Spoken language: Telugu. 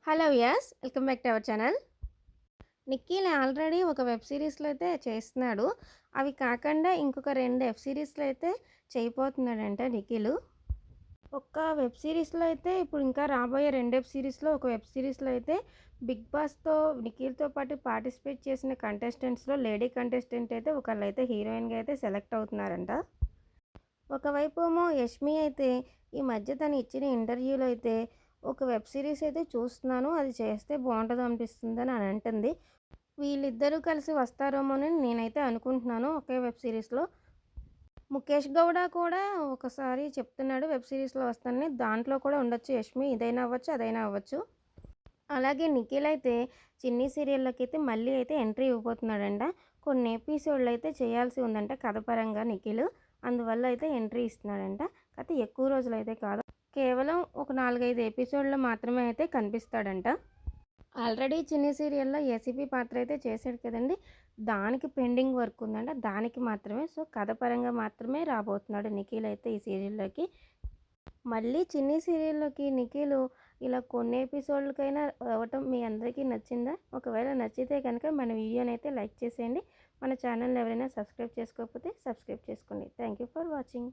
Hello yes welcome back to our channel. Nikhil already ఒక వెబ్ సీరీస్‌లో అయితే చేస్తున్నాడు. అవి కాకుండా ఇంకొక 2 వెబ్ సీరీస్‌లో అయితే చేయబోతున్నాడంట నిఖిల్. ఒక వెబ్ సీరీస్‌లో అయితే ఇప్పుడు ఇంకా రాబోయే 2 వెబ్ సీరీస్‌లో ఒక వెబ్ సీరీస్‌లో అయితే 'బిగ్ బాస్'తో నిఖిల్‌తో పాటు పార్టిసిపేట్ చేసిన కంటెస్టెంట్స్‌లో లేడీ కంటెస్టెంట్ అయితే ఒకళ్ళైతే హీరోయిన్‌గా అయితే సెలెక్ట్ అవుతున్నారంట. ఒకవైపు ఏమో యష్మి అయితే ఈ మధ్య తను ఇచ్చిన ఇంటర్వ్యూలో అయితే ఒక వెబ్ సిరీస్ అయితే చూస్తున్నాను. అది చేస్తే బావుంటదనిపిస్తుందని అని అంటుంది. వీళ్ళిద్దరూ కలిసి వస్తారేమోనని నేనైతే అనుకుంటున్నాను ఒకే వెబ్ సిరీస్‌లో. ముఖేష్ గౌడ కూడా ఒకసారి చెప్తున్నాడు వెబ్ సిరీస్‌లో వస్తానని. దాంట్లో కూడా ఉండొచ్చు యష్మి. ఇదైనా అవ్వచ్చు, అదైనా అవ్వచ్చు. అలాగే నిఖిల్ అయితే చిన్ని సీరియల్‌లోకైతే మళ్ళీ అయితే ఎంట్రీ ఇవ్వబోతున్నాడంట. కొన్ని ఎపిసోడ్‌లు అయితే చేయాల్సి ఉందంట కథ పరంగా నిఖిల్. అందువల్ల అయితే ఎంట్రీ ఇస్తున్నాడంట. కాకపోతే ఎక్కువ రోజులైతే కాదు. కేవలం ఒక 4, 5 ఎపిసోడ్‌లో మాత్రమే అయితే కనిపిస్తాడంట. ఆల్రెడీ చిన్ని సీరియల్‌లో ఏసీపీ పాత్ర అయితే చేశాడు కదండీ! దానికి పెండింగ్ వర్క్ ఉందంట. దానికి మాత్రమే. సో, కథ పరంగా మాత్రమే రాబోతున్నాడు నిఖిల్ అయితే ఈ సీరియల్‌లోకి. మళ్ళీ చిన్ని సీరియల్‌లోకి నిఖిలు ఇలా కొన్ని ఎపిసోడ్‌లకైనా రావటం మీ అందరికీ నచ్చిందా? ఒకవేళ నచ్చితే గనక మన వీడియోనైతే లైక్ చేసేయండి. మన ఛానల్‌ని ఎవరైనా సబ్స్క్రైబ్ చేసుకోకపోతే సబ్స్క్రైబ్ చేసుకోండి. Thank you for watching.